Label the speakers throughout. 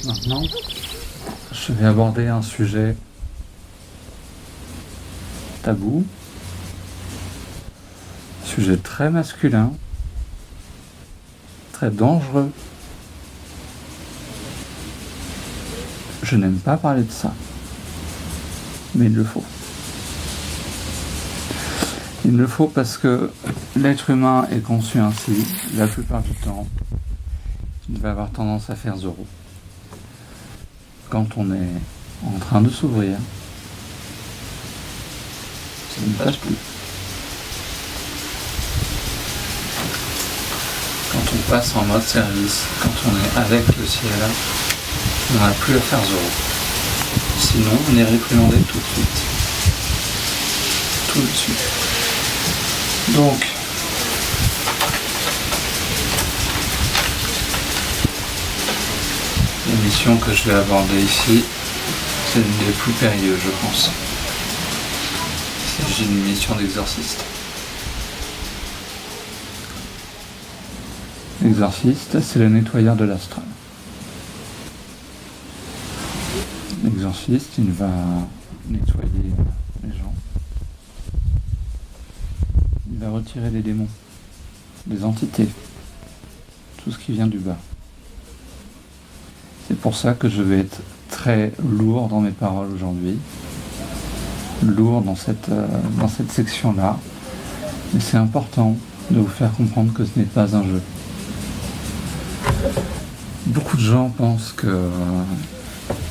Speaker 1: Maintenant, je vais aborder un sujet tabou, sujet très masculin, très dangereux. Je n'aime pas parler de ça, mais il le faut. Il le faut parce que l'être humain est conçu ainsi, la plupart du temps, il va avoir tendance à faire zéro. Quand on est en train de s'ouvrir, ça ne passe plus. Quand on passe en mode service, quand on est avec le ciel, on n'a plus à faire zéro. Sinon, on est réprimandé tout de suite. Tout de suite. Donc, l'émission que je vais aborder ici, c'est une des plus périlleuses, je pense. Il s'agit d'une mission d'exorciste. L'exorciste, c'est le nettoyeur de l'astral. L'exorciste, il va nettoyer les gens. Il va retirer les démons, les entités, tout ce qui vient du bas. C'est pour ça que je vais être très lourd dans mes paroles aujourd'hui, lourd dans cette section-là. Mais c'est important de vous faire comprendre que ce n'est pas un jeu. Beaucoup de gens pensent que...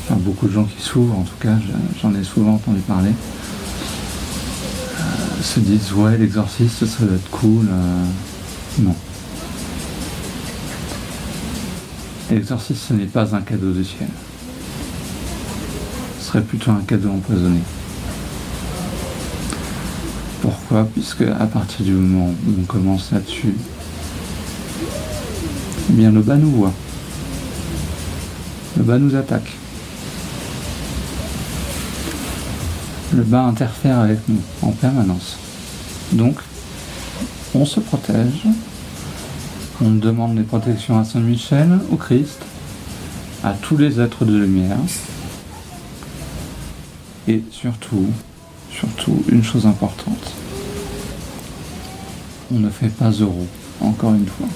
Speaker 1: Enfin, beaucoup de gens qui s'ouvrent, en tout cas, j'en ai souvent entendu parler, se disent « Ouais, l'exorciste, ça doit être cool. » Non. L'exorciste, ce n'est pas un cadeau du ciel. Ce serait plutôt un cadeau empoisonné. Pourquoi ? Puisque à partir du moment où on commence là-dessus, eh bien le bas nous voit. Le bas nous attaque. Le bas interfère avec nous en permanence. Donc, on se protège. On demande des protections à Saint-Michel, au Christ, à tous les êtres de lumière. Et surtout, une chose importante. On ne fait pas zéro, encore une fois.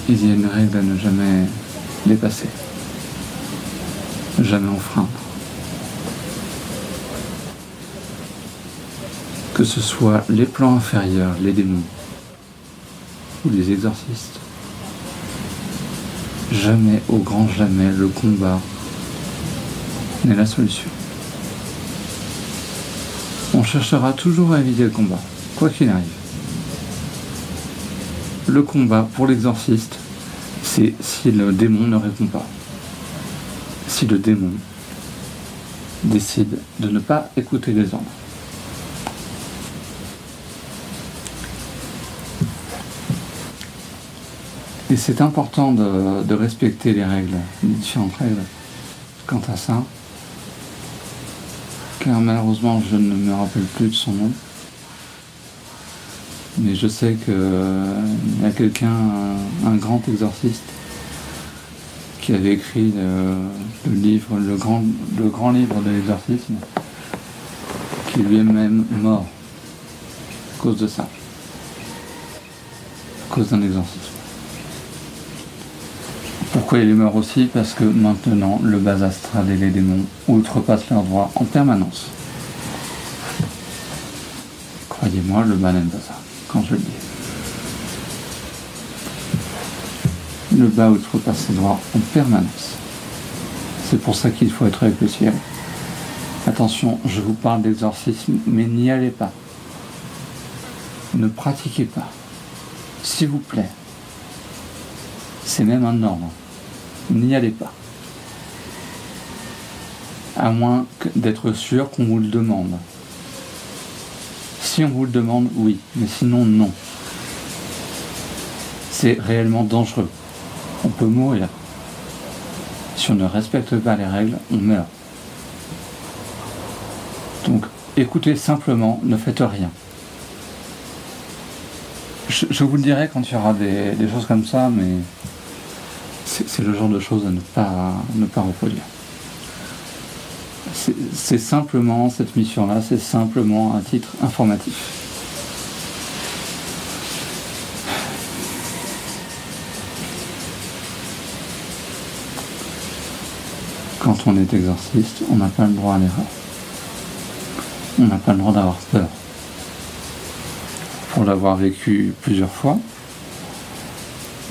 Speaker 1: Il y a une règle à ne jamais dépasser. Jamais enfreindre. Que ce soit les plans inférieurs, les démons, ou les exorcistes. Jamais, au grand jamais, le combat n'est la solution. On cherchera toujours à éviter le combat, quoi qu'il arrive. Le combat pour l'exorciste, c'est si le démon ne répond pas. Si le démon décide de ne pas écouter les ordres. Et c'est important de respecter les règles, les différentes règles quant à ça, car malheureusement je ne me rappelle plus de son nom, mais je sais qu'il y a quelqu'un, un grand exorciste, qui avait écrit le livre, le grand livre de l'exorcisme, qui lui est même mort à cause de ça, à cause d'un exorcisme. Pourquoi il est mort aussi ? Parce que maintenant, le bas astral et les démons outrepassent leurs droits en permanence. Croyez-moi, le bas n'aime pas ça, quand je le dis. Le bas outrepasse ses droits en permanence. C'est pour ça qu'il faut être avec le ciel. Attention, je vous parle d'exorcisme, mais n'y allez pas. Ne pratiquez pas. S'il vous plaît. C'est même un ordre. N'y allez pas. À moins d'être sûr qu'on vous le demande. Si on vous le demande, oui, mais sinon, non. C'est réellement dangereux. On peut mourir. Si on ne respecte pas les règles, on meurt. écoutez simplement, ne faites rien. Je vous le dirai quand il y aura des choses comme ça, mais c'est le genre de choses à ne pas reproduire. C'est simplement, cette mission-là, c'est simplement un titre informatif. Quand on est exorciste, on n'a pas le droit à l'erreur. On n'a pas le droit d'avoir peur. Pour l'avoir vécu plusieurs fois,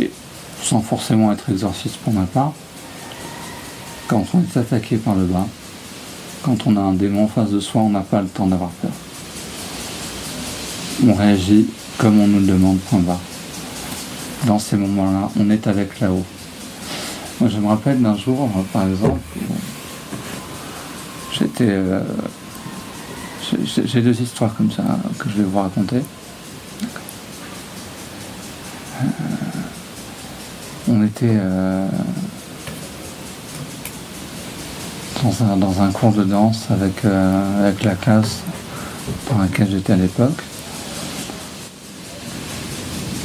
Speaker 1: et sans forcément être exorciste pour ma part, quand on est attaqué par le bas, quand on a un démon en face de soi, on n'a pas le temps d'avoir peur. On réagit comme on nous le demande, point barre. Dans ces moments-là, on est avec là-haut. Moi, je me rappelle d'un jour, par exemple, j'ai deux histoires comme ça que je vais vous raconter. On était dans un cours de danse avec la classe dans laquelle j'étais à l'époque.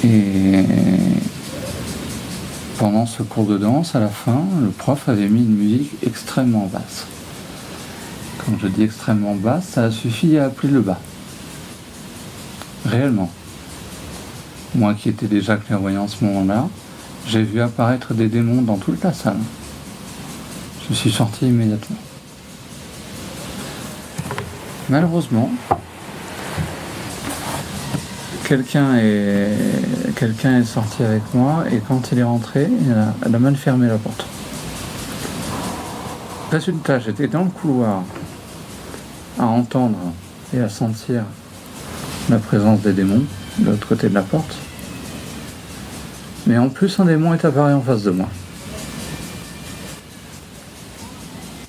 Speaker 1: Et pendant ce cours de danse, à la fin, le prof avait mis une musique extrêmement basse. Quand je dis extrêmement basse, ça a suffi à appeler le bas. Réellement. Moi qui étais déjà clairvoyant à ce moment-là, j'ai vu apparaître des démons dans toute la salle. Je suis sorti immédiatement. Malheureusement, quelqu'un est sorti avec moi et quand il est rentré, elle a mal fermé la porte. Résultat, j'étais dans le couloir à entendre et à sentir la présence des démons de l'autre côté de la porte. Mais en plus, un démon est apparu en face de moi.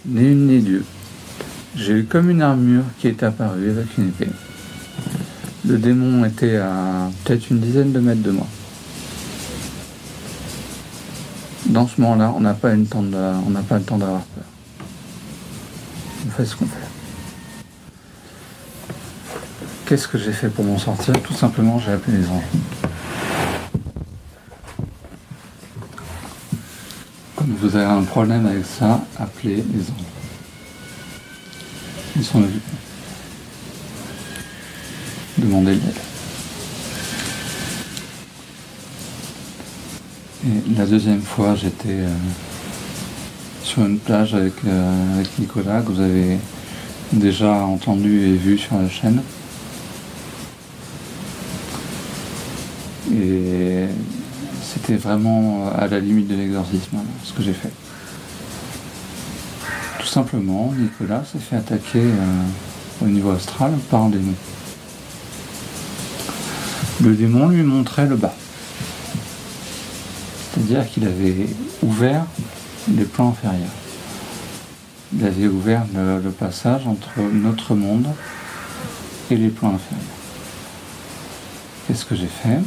Speaker 1: Ni une ni deux. J'ai eu comme une armure qui est apparue avec une épée. Le démon était à peut-être une dizaine de mètres de moi. Dans ce moment-là, on n'a pas le temps d'avoir peur. On fait ce qu'on fait. Qu'est-ce que j'ai fait pour m'en sortir? Tout simplement, j'ai appelé les anges. Quand vous avez un problème avec ça, appelez les anges. Ils sont occupés. Demandez l'aide. Et la deuxième fois, j'étais sur une plage avec Nicolas, que vous avez déjà entendu et vu sur la chaîne. Et c'était vraiment à la limite de l'exorcisme, ce que j'ai fait. Tout simplement, Nicolas s'est fait attaquer au niveau astral par un démon. Le démon lui montrait le bas. C'est-à-dire qu'il avait ouvert les plans inférieurs. Il avait ouvert le passage entre notre monde et les plans inférieurs. Qu'est-ce que j'ai fait?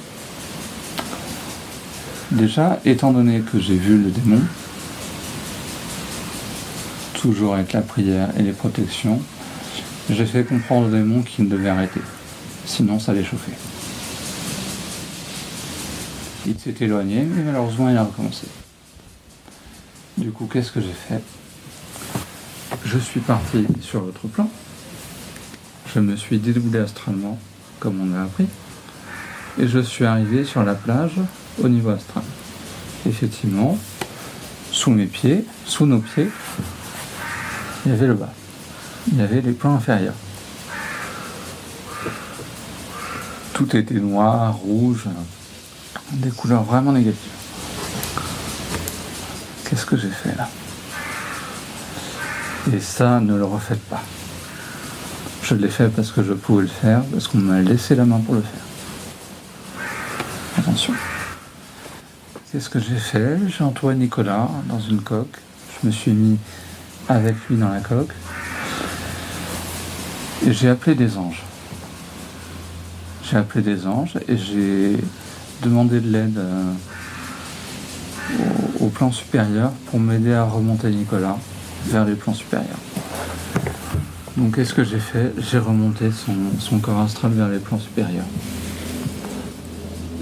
Speaker 1: Déjà, étant donné que j'ai vu le démon, toujours avec la prière et les protections, j'ai fait comprendre au démon qu'il devait arrêter. Sinon, ça allait chauffer. Il s'est éloigné, mais malheureusement, il a recommencé. Du coup, qu'est-ce que j'ai fait? Je suis parti sur l'autre plan. Je me suis dédoubé astralement, comme on a appris. Et je suis arrivé sur la plage au niveau astral. Effectivement, sous nos pieds, il y avait le bas. Il y avait les plans inférieurs. Tout était noir, rouge, des couleurs vraiment négatives. Qu'est-ce que j'ai fait là? Et ça, ne le refaites pas. Je l'ai fait parce que je pouvais le faire, parce qu'on m'a laissé la main pour le faire. Attention. Qu'est-ce que j'ai fait? J'ai entouré Nicolas dans une coque. Je me suis mis avec lui dans la coque. Et j'ai appelé des anges. J'ai appelé des anges et j'ai demandé de l'aide au plan supérieur pour m'aider à remonter Nicolas vers les plans supérieurs. Donc qu'est-ce que j'ai fait? J'ai remonté son corps astral vers les plans supérieurs.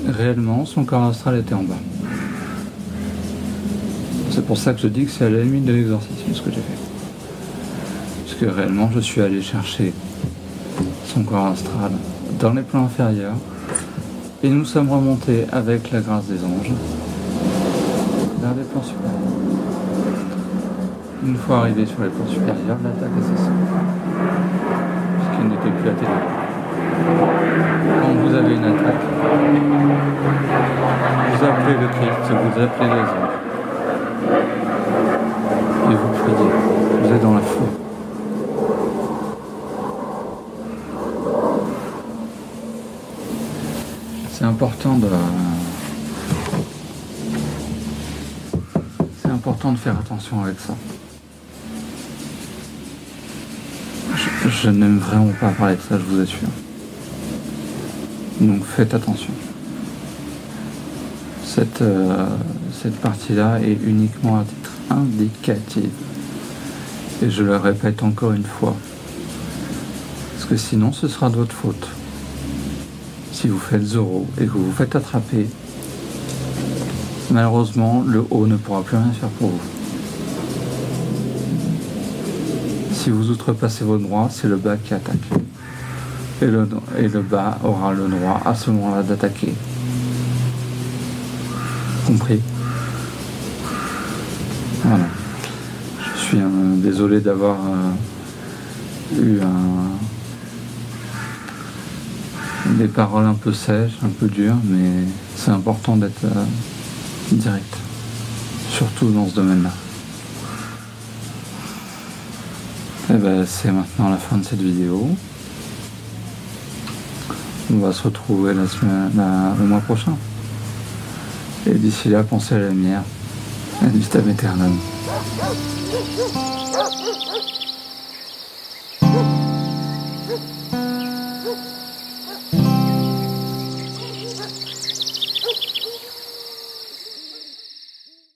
Speaker 1: Réellement, son corps astral était en bas. C'est pour ça que je dis que c'est à la limite de l'exorcisme ce que j'ai fait. Parce que réellement, je suis allé chercher son corps astral dans les plans inférieurs et nous sommes remontés avec la grâce des anges vers les plans supérieurs. Une fois arrivé sur les plans supérieurs, l'attaque a cessé. Puisqu'il n'était plus atteint. Quand vous avez une attaque, vous appelez le Christ, vous appelez les anges. Et vous priez. Vous êtes dans la foi. C'est important de faire attention avec ça. Je n'aime vraiment pas parler de ça, je vous assure. Donc faites attention. Cette partie-là est uniquement à titre indicatif. Et je le répète encore une fois. Parce que sinon ce sera de votre faute. Si vous faites 0 et que vous vous faites attraper, malheureusement le haut ne pourra plus rien faire pour vous. Si vous outrepassez vos droits, c'est le bas qui attaque. Et le bas aura le droit à ce moment-là d'attaquer. Compris? Voilà. Je suis désolé d'avoir eu des paroles un peu sèches, un peu dures, mais c'est important d'être direct. Surtout dans ce domaine-là. Et ben, c'est maintenant la fin de cette vidéo. On va se retrouver le mois prochain. Et d'ici là, pensez à la lumière. Ad vitam aeternam.